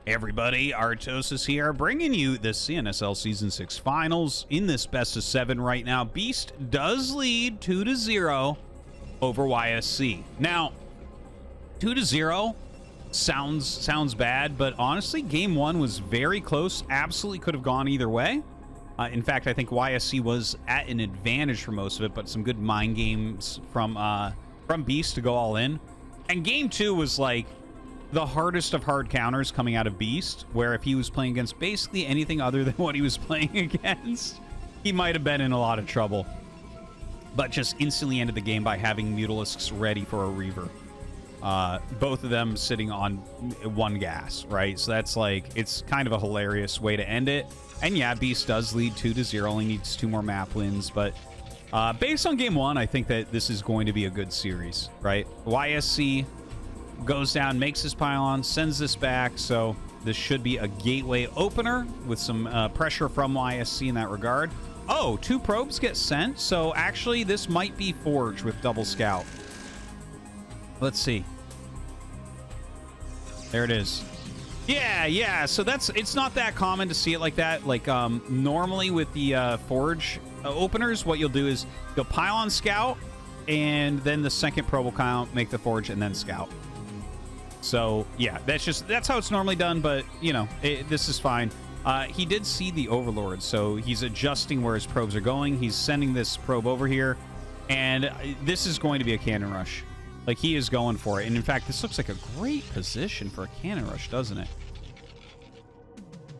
Hey everybody, Artosis here, bringing you the CNSL Season 6 Finals. In this best of 7 right now, Beast does lead 2-0 over YSC. Now, 2-0 sounds bad, but honestly, Game 1 was very close. Absolutely could have gone either way. In fact, I think YSC was at an advantage for most of it, but some good mind games from Beast to go all in. And Game 2 was like the hardest of hard counters coming out of Beast, where if he was playing against basically anything other than what he was playing against, he might have been in a lot of trouble. But just instantly ended the game by having Mutalisks ready for a Reaver. Both of them sitting on one gas, right? So that's like, it's kind of a hilarious way to end it. And yeah, Beast does lead 2-0, only needs 2 more map wins, but based on Game 1, I think that this is going to be a good series, right? YSC goes down, makes his pylon, sends this back, so this should be a gateway opener with some pressure from YSC in that regard. Oh, 2 probes get sent, so actually this might be Forge with double scout. Let's see. There it is. Yeah, so it's not that common to see it like that. Like, normally with the Forge openers, what you'll do is you'll pylon scout, and then the second probe will count, make the Forge, and then scout. So, yeah, that's how it's normally done, but, you know, this is fine. He did see the Overlord, so he's adjusting where his probes are going. He's sending this probe over here, and this is going to be a cannon rush. Like, he is going for it. And, in fact, this looks like a great position for a cannon rush, doesn't it?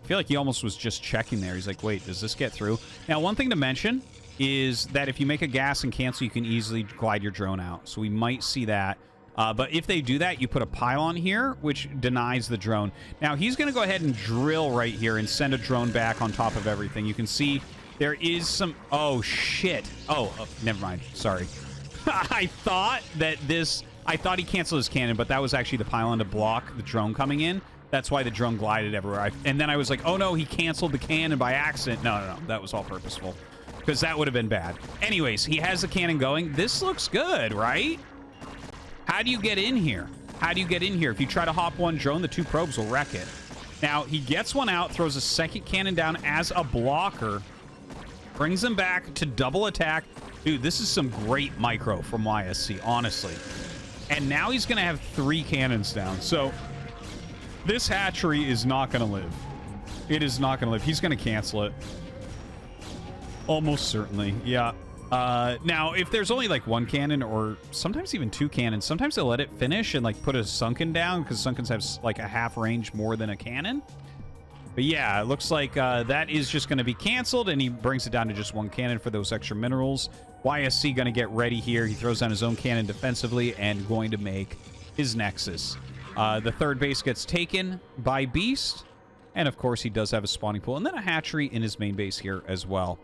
I feel like he almost was just checking there. He's like, wait, does this get through? Now, one thing to mention is that if you make a gas and cancel, you can easily glide your drone out. So we might see that. But if they do that, you put a pylon here, which denies the drone. Now, he's going to go ahead and drill right here and send a drone back on top of everything. You can see there is some... Oh, shit. Oh, never mind. Sorry. I thought he canceled his cannon, but that was actually the pylon to block the drone coming in. That's why the drone glided everywhere. And then I was like, oh, no, he canceled the cannon by accident. No. That was all purposeful, because that would have been bad. Anyways, he has the cannon going. This looks good, right? How do you get in here? If you try to hop one drone, the 2 probes will wreck it. Now, he gets one out, throws a second cannon down as a blocker, brings him back to double attack. Dude, this is some great micro from YSC, honestly. And now he's going to have 3 cannons down. So this hatchery is not going to live. It is not going to live. He's going to cancel it. Almost certainly, yeah. Now, if there's only like 1 cannon or sometimes even 2 cannons, sometimes they'll let it finish and like put a sunken down, because sunkens have like a half range more than a cannon. But yeah, it looks like that is just going to be canceled, and he brings it down to just 1 cannon for those extra minerals. YSC going to get ready here. He throws down his own cannon defensively and going to make his Nexus. The 3rd base gets taken by Beast, and of course he does have a spawning pool, and then a hatchery in his main base here as well.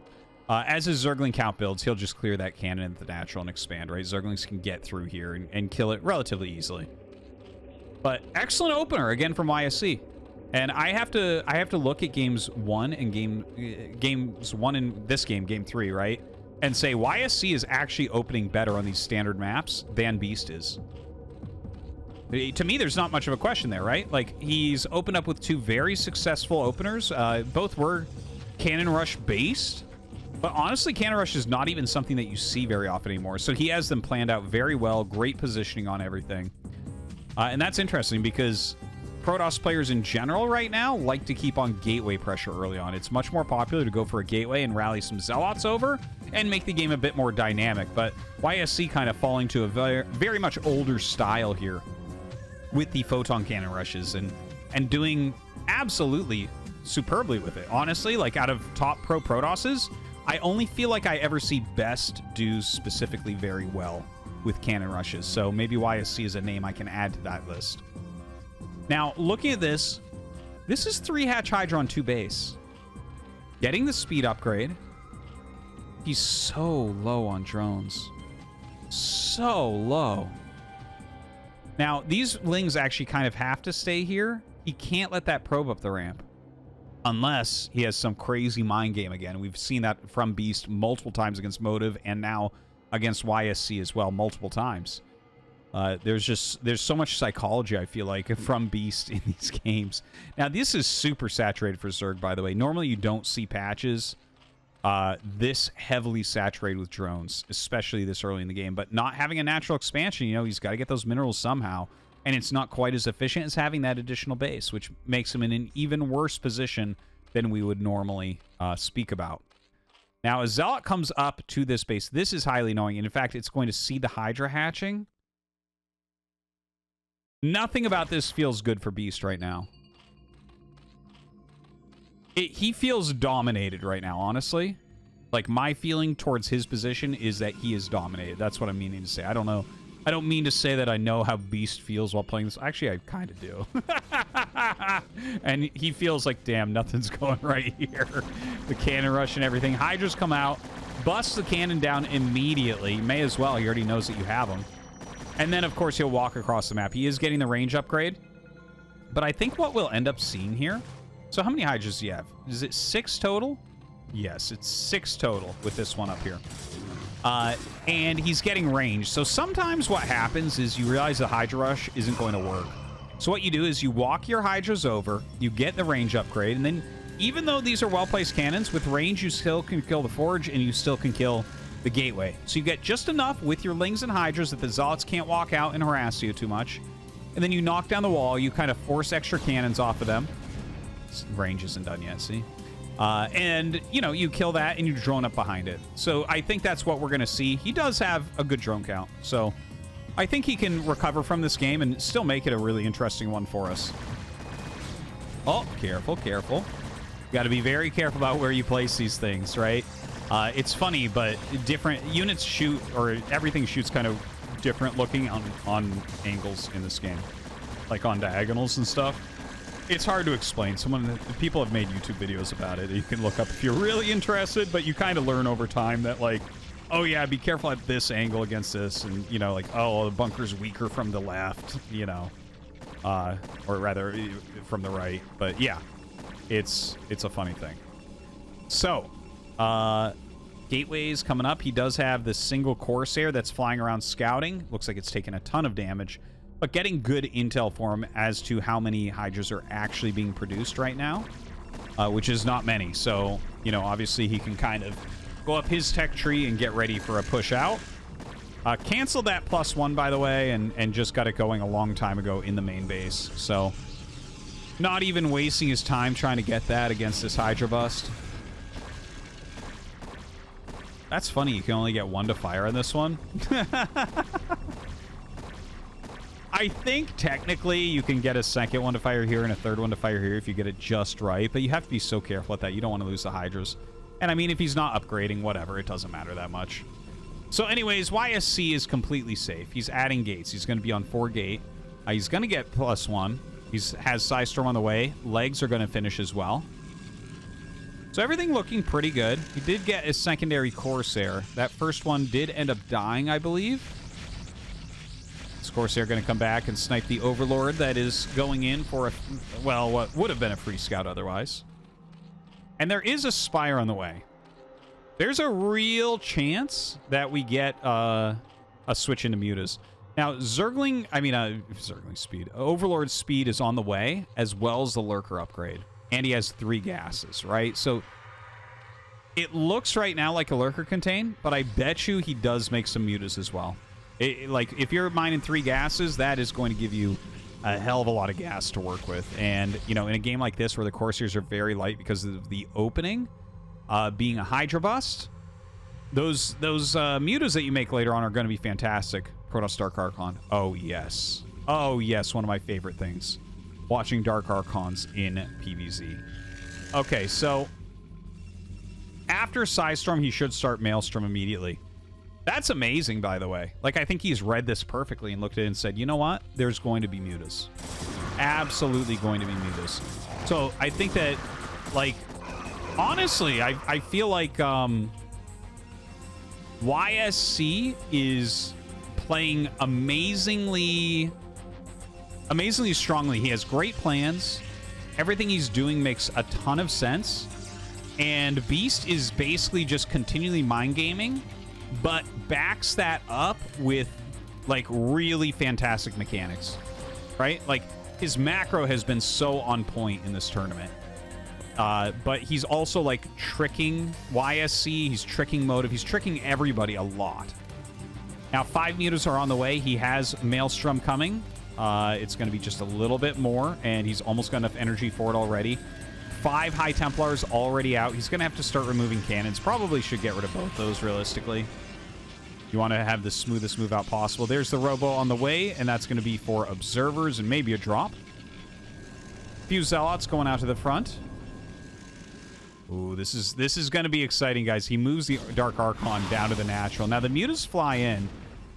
As his Zergling count builds, he'll just clear that cannon into the natural and expand, right? Zerglings can get through here and kill it relatively easily. But excellent opener, again, from YSC. And I have to look at games 1 and games 1 in this game, game 3, right? And say YSC is actually opening better on these standard maps than Beast is. To me, there's not much of a question there, right? Like, he's opened up with 2 very successful openers. Both were Cannon Rush based. But honestly, Cannon Rush is not even something that you see very often anymore. So he has them planned out very well. Great positioning on everything. And that's interesting because Protoss players in general right now like to keep on gateway pressure early on. It's much more popular to go for a gateway and rally some Zealots over and make the game a bit more dynamic. But YSC kind of falling to a very much older style here with the Photon Cannon Rushes and doing absolutely superbly with it. Honestly, like out of top pro Protosses, I only feel like I ever see Best do specifically very well with cannon rushes. So maybe YSC is a name I can add to that list. Now, looking at this is 3 Hatch Hydra on 2 base. Getting the speed upgrade. He's so low on drones. So low. Now, these Lings actually kind of have to stay here. He can't let that probe up the ramp. Unless he has some crazy mind game again. We've seen that from Beast multiple times against Motive, and now against YSC as well multiple times. There's so much psychology, I feel like, from Beast in these games. Now, this is super saturated for Zerg, by the way. Normally, you don't see patches this heavily saturated with drones, especially this early in the game. But not having a natural expansion, you know, he's got to get those minerals somehow. And it's not quite as efficient as having that additional base, which makes him in an even worse position than we would normally speak about. Now, a Zealot comes up to this base. This is highly annoying. And in fact, it's going to see the Hydra hatching. Nothing about this feels good for Beast right now. He feels dominated right now, honestly. Like, my feeling towards his position is that he is dominated. That's what I'm meaning to say. I don't know. I don't mean to say that I know how Beast feels while playing this. Actually, I kind of do. And he feels like, damn, nothing's going right here. The cannon rush and everything. Hydra's come out, busts the cannon down immediately. May as well. He already knows that you have him. And then, of course, he'll walk across the map. He is getting the range upgrade. But I think what we'll end up seeing here... So how many Hydras do you have? Is it 6 total? Yes, it's 6 total with this one up here. And he's getting range. So sometimes what happens is you realize the Hydra Rush isn't going to work. So what you do is you walk your Hydras over, you get the range upgrade, and then even though these are well-placed cannons, with range you still can kill the Forge and you still can kill the Gateway. So you get just enough with your Lings and Hydras that the Zealots can't walk out and harass you too much. And then you knock down the wall, you kind of force extra cannons off of them. Range isn't done yet, see? And, you know, you kill that and you drone up behind it. So I think that's what we're going to see. He does have a good drone count. So I think he can recover from this game and still make it a really interesting one for us. Oh, careful, careful. Got to be very careful about where you place these things, right? It's funny, but different units shoot, or everything shoots kind of different looking on angles in this game. Like on diagonals and stuff. It's hard to explain. People have made YouTube videos about it. You can look up if you're really interested, but you kind of learn over time that, like, oh yeah, be careful at this angle against this, and, you know, like, oh, the bunker's weaker from the left, you know, or rather from the right. But yeah, it's a funny thing. So, Gateway's coming up. He does have this single Corsair that's flying around scouting. Looks like it's taken a ton of damage. But getting good intel for him as to how many Hydras are actually being produced right now, which is not many. So, you know, obviously he can kind of go up his tech tree and get ready for a push out. Canceled that +1, by the way, and just got it going a long time ago in the main base. So, not even wasting his time trying to get that against this Hydra bust. That's funny, you can only get 1 to fire on this one. I think technically you can get a second one to fire here and a third one to fire here if you get it just right, but you have to be so careful with that. You don't want to lose the Hydras. And I mean, if he's not upgrading, whatever, it doesn't matter that much. So anyways, YSC is completely safe. He's adding gates. He's going to be on 4 gate. He's going to get +1. He has Psystorm on the way. Legs are going to finish as well. So everything looking pretty good. He did get a secondary Corsair. That first one did end up dying, I believe. This Corsair going to come back and snipe the Overlord that is going in for a, well, what would have been a free scout otherwise. And there is a Spire on the way. There's a real chance that we get a switch into Mutas. Now, Zergling speed. Overlord speed is on the way, as well as the Lurker upgrade. And he has 3 gases, right? So it looks right now like a Lurker contain, but I bet you he does make some Mutas as well. Like, if you're mining 3 gases, that is going to give you a hell of a lot of gas to work with. And, you know, in a game like this where the Corsairs are very light because of the opening, being a Hydra bust, those Mutas that you make later on are going to be fantastic. Protoss Dark Archon. Oh, yes. Oh, yes, one of my favorite things. Watching Dark Archons in PvZ. Okay, so after Psystorm, he should start Maelstrom immediately. That's amazing, by the way. Like, I think he's read this perfectly and looked at it and said, you know what? There's going to be Mutas. Absolutely going to be Mutas. So I think that, like, honestly, I feel like YSC is playing amazingly strongly. He has great plans. Everything he's doing makes a ton of sense. And Beast is basically just continually mind gaming, but backs that up with like really fantastic mechanics, right? Like his macro has been so on point in this tournament. But he's also like tricking YSC, he's tricking Motive, he's tricking everybody a lot. Now 5 mutas are on the way. He has Maelstrom coming. It's going to be just a little bit more, and he's almost got enough energy for it already. 5 High Templars already out. He's going to have to start removing cannons. Probably should get rid of both those realistically. You want to have the smoothest move out possible. There's the Robo on the way, and that's going to be for Observers and maybe a drop. A few Zealots going out to the front. Ooh, this is going to be exciting, guys. He moves the Dark Archon down to the natural. Now, the mutas fly in.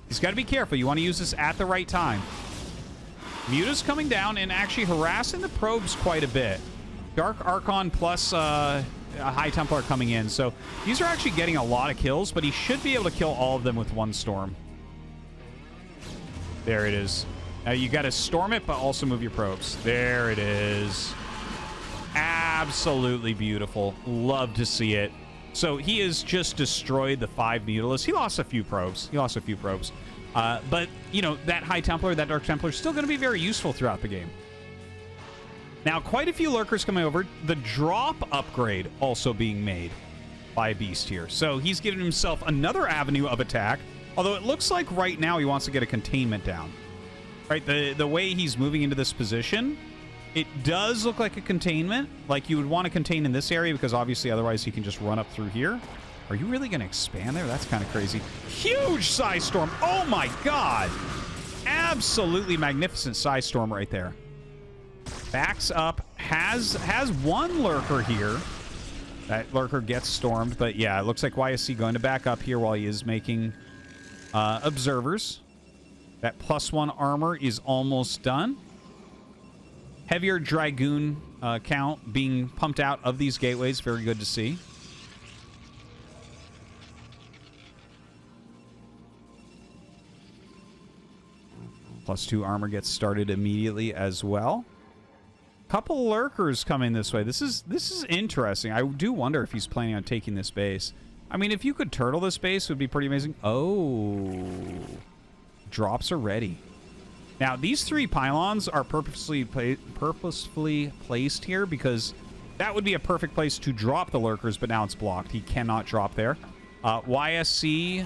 He's got to be careful. You want to use this at the right time. Mutas coming down and actually harassing the probes quite a bit. Dark Archon plus a High Templar coming in. So these are actually getting a lot of kills, but he should be able to kill all of them with one storm. There it is. Now you got to storm it, but also move your probes. There it is. Absolutely beautiful. Love to see it. So he has just destroyed the 5 Mutalisks. He lost a few probes. But, you know, that High Templar, that Dark Templar is still going to be very useful throughout the game. Now, quite a few Lurkers coming over. The drop upgrade also being made by Beast here. So he's given himself another avenue of attack. Although it looks like right now he wants to get a containment down. Right? The way he's moving into this position, it does look like a containment. Like you would want to contain in this area because obviously otherwise he can just run up through here. Are you really going to expand there? That's kind of crazy. Huge Size Storm. Oh my god. Absolutely magnificent Size Storm right there. Backs up. Has one Lurker here. That Lurker gets stormed. But yeah, it looks like YSC going to back up here while he is making Observers. That +1 armor is almost done. Heavier Dragoon count being pumped out of these gateways. Very good to see. +2 armor gets started immediately as well. Couple Lurkers coming this way. This is interesting. I do wonder if he's planning on taking this base. I mean, if you could turtle this base, it would be pretty amazing. Oh. Drops are ready. Now, these 3 pylons are purposefully placed here because that would be a perfect place to drop the Lurkers, but now it's blocked. He cannot drop there. YSC,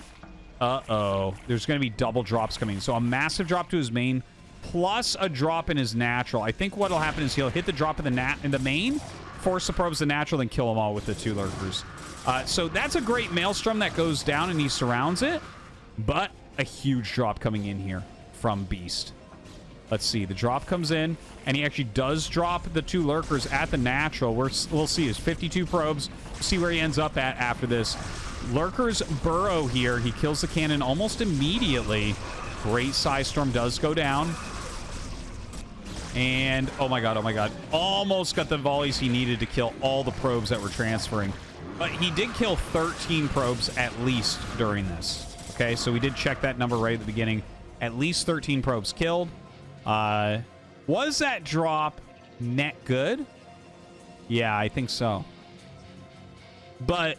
uh-oh. There's going to be double drops coming. So a massive drop to his main plus a drop in his natural. I think what will happen is he'll hit the drop in the main, force the probes the natural, then kill them all with the 2 Lurkers. So that's a great Maelstrom that goes down and he surrounds it, but a huge drop coming in here from Beast. Let's see. The drop comes in, and he actually does drop the 2 Lurkers at the natural. We'll see. His 52 probes. See where he ends up at after this. Lurkers burrow here. He kills the cannon almost immediately. Great Size Storm does go down. And, oh my god, oh my god. Almost got the volleys he needed to kill all the probes that were transferring. But he did kill 13 probes at least during this. Okay, so we did check that number right at the beginning. At least 13 probes killed. Was that drop net good? Yeah, I think so. But,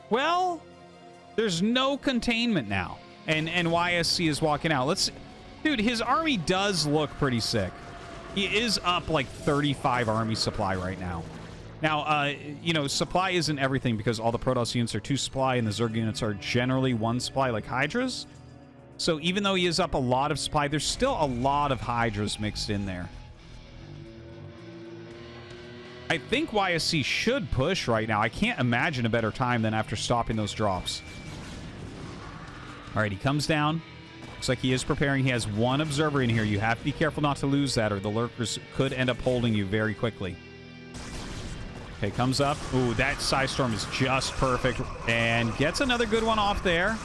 well, there's no containment now. And YSC is walking out. Dude, his army does look pretty sick. He is up like 35 army supply right now. Now, you know, supply isn't everything because all the Protoss units are 2 supply and the Zerg units are generally 1 supply like Hydras. So even though he is up a lot of supply, there's still a lot of Hydras mixed in there. I think YSC should push right now. I can't imagine a better time than after stopping those drops. All right, he comes down. Looks like he is preparing. He has 1 Observer in here. You have to be careful not to lose that or the Lurkers could end up holding you very quickly. Okay, comes up. Ooh, that Size Storm is just perfect. And gets another good one off there.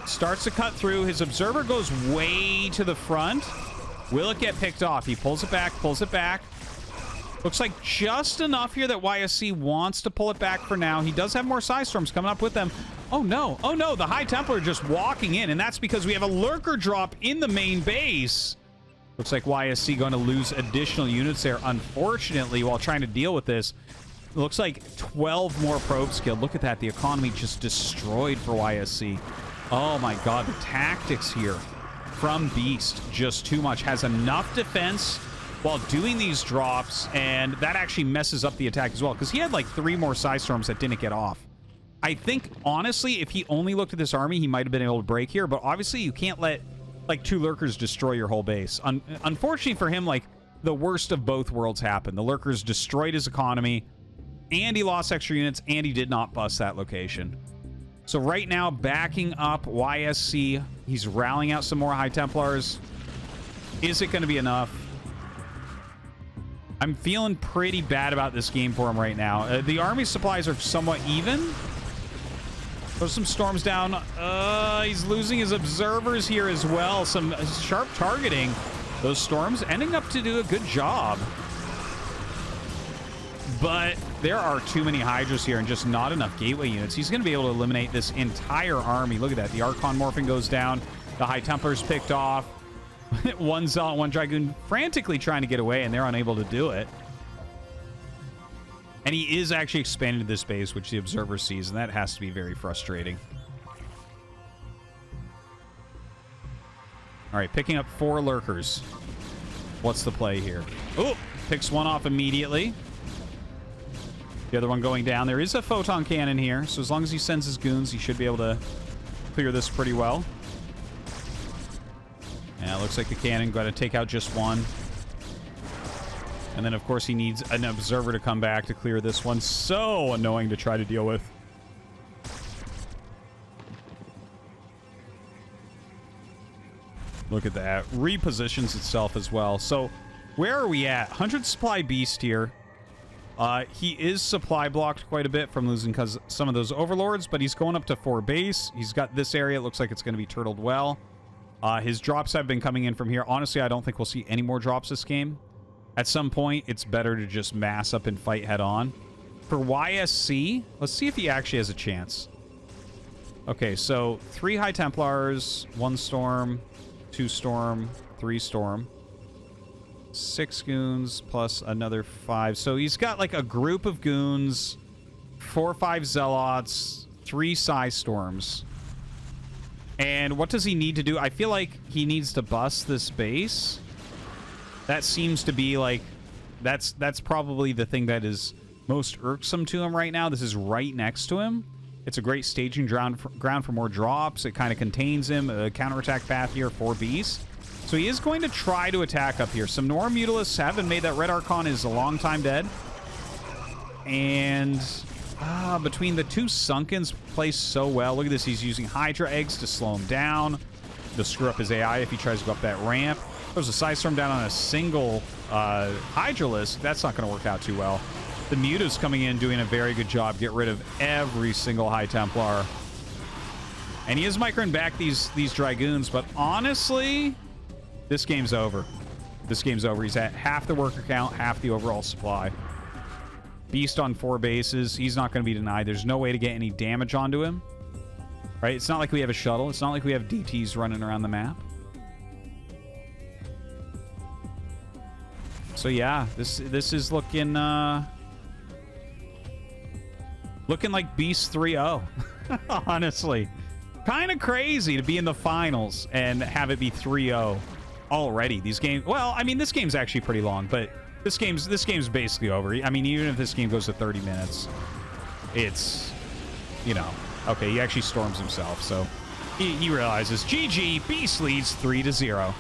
Starts to cut through. His Observer goes way to the front. Will it get picked off? He pulls it back, pulls it back. Looks like just enough here that YSC wants to pull it back for now. He does have more Size Storms coming up with them. Oh no, the High Templar just walking in, and that's because we have a Lurker drop in the main base. Looks like YSC going to lose additional units there, unfortunately, while trying to deal with this. It looks like 12 more probes killed. Look at that. The economy just destroyed for YSC. Oh my god, the tactics here from Beast, just too much. Has enough defense while doing these drops, and that actually messes up the attack as well, because he had like 3 more Side Storms that didn't get off. I think, honestly, if he only looked at this army, he might have been able to break here, but obviously you can't let like 2 lurkers destroy your whole base. Unfortunately for him, like, the worst of both worlds happened. The lurkers destroyed his economy, and he lost extra units, and he did not bust that location. So right now, backing up YSC, he's rallying out some more High Templars. Is it going to be enough? I'm feeling pretty bad about this game for him right now. The army supplies are somewhat even. Throw some storms down. He's losing his observers here as well. Some sharp targeting. Those storms ending up to do a good job. But there are too many Hydras here and just not enough gateway units. He's going to be able to eliminate this entire army. Look at that. The Archon morphing goes down. The High Templars picked off. One Zealot, one Dragoon frantically trying to get away, and they're unable to do it. And he is actually expanding this base, which the observer sees, and that has to be very frustrating. All right, picking up 4 lurkers. What's the play here? Oh, picks one off immediately. The other one going down. There is a photon cannon here, so as long as he sends his goons, he should be able to clear this pretty well. Yeah, it looks like the cannon got to take out just one. And then, of course, he needs an observer to come back to clear this one. So annoying to try to deal with. Look at that. Repositions itself as well. So where are we at? 100 supply beast here. He is supply blocked quite a bit from losing some of those overlords, but he's going up to 4 base. He's got this area. It looks like it's going to be turtled well. His drops have been coming in from here. Honestly, I don't think we'll see any more drops this game. At some point, it's better to just mass up and fight head on. For YSC, let's see if he actually has a chance. Okay, so 3 High Templars, 1 Storm, 2 Storm, 3 Storm. 6 goons plus another 5. So he's got like a group of goons, 4 or 5 Zealots, 3 Side Storms. And what does he need to do? I feel like he needs to bust this base. That seems to be like, that's probably the thing that is most irksome to him right now. This is right next to him. It's a great staging ground for more drops. It kind of contains him. A counterattack path here for Beast. So he is going to try to attack up here. Some Nora Mutalisks have been made. That Red Archon is a long time dead. And between the 2 Sunkens placed so well. Look at this. He's using Hydra eggs to slow him down. To screw up his AI if he tries to go up that ramp. There's a Side Storm down on a single Hydralisk. That's not going to work out too well. The Muta's coming in doing a very good job. Get rid of every single High Templar. And he is microing back these Dragoons, but honestly, this game's over. This game's over. He's at half the worker count, half the overall supply. Beast on 4 bases. He's not going to be denied. There's no way to get any damage onto him. Right? It's not like we have a shuttle. It's not like we have DTs running around the map. So yeah, this is looking looking like Beast 3-0. Honestly. Kind of crazy to be in the finals and have it be 3-0 already. These games, well, I mean, this game's actually pretty long, but this game's basically over. I mean, even if this game goes to 30 minutes, it's, you know, okay, he actually storms himself, so he realizes GG, Beast leads 3-0.